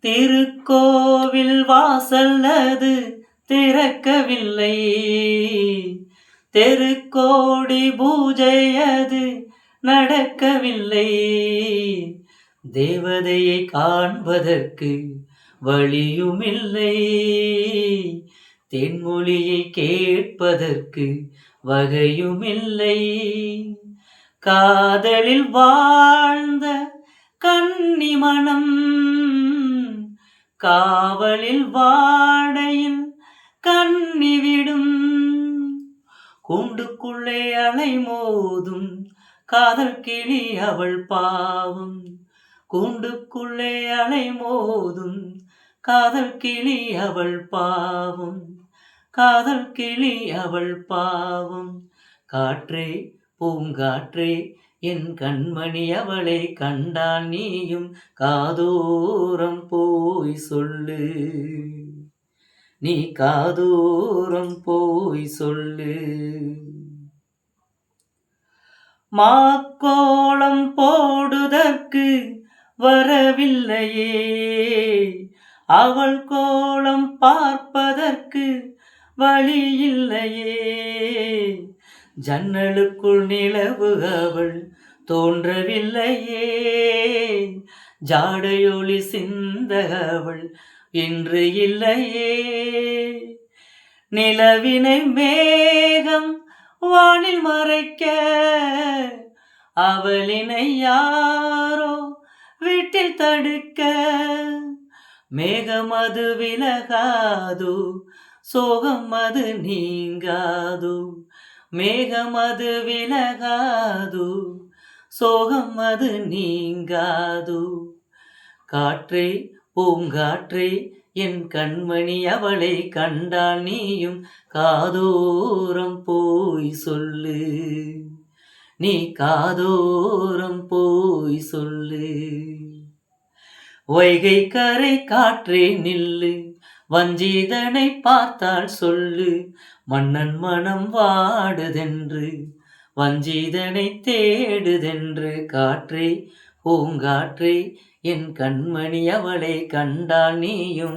திருக்கோவில் வாசல் அது திறக்கவில்லை. தெருக்கோடி பூஜை அது நடக்கவில்லை. தேவதையை காண்பதற்கு வழியுமில்லை. தென்மொழியை கேட்பதற்கு வகையுமில்லை. காதலில் வாழ்ந்த கன்னிமணம் காவலில் வாடையில் கண்ணிவிடும். கூண்டுக்குள்ளே அலைமோதும் காதல் கிளி அவள் பாவம். கூண்டுக்குள்ளே அலைமோதும் காதல் கிளி அவள் பாவம். காதல் கிளி அவள் பாவம். காற்றே பூங்காற்றே என் கண்மணி அவளை கண்டால் நீயும் காதோரம் போய் சொல்லு. நீ காதோரம் போய் சொல்லு. மாக்கோளம் போடுதற்கு வரவில்லையே. அவள் கோலம் பார்ப்பதற்கு வழியில்லையே. ஜன்னலுக்குள் நிலவு அவள் தோன்றவில்லையே. ஜாடையொளி சிந்த அவள் இன்று இல்லையே. நிலவினை மேகம் வானில் மறைக்க அவளினை யாரோ வீட்டில் தடுக்க. மேகம் அது விலகாதோ சோகம் அது நீங்காதோ. மேகம் அது விலகாதோ சோகம் அது நீங்காதோ. காற்றே பூங்காற்றே என் கண்மணி அவளை கண்டால் நீயும் காதோரம் போய் சொல்லு. நீ காதோரம் போய் சொல்லு. வைகை கரை காற்றே நில்லு. வஞ்சிதனை பார்த்தால் சொல்லு. மன்னன் மனம் வாடுதென்று வஞ்சிதனை தேடுதென்று. காற்றே பூங்காற்றே என் கண்மணி அவளை கண்டால் நீயும்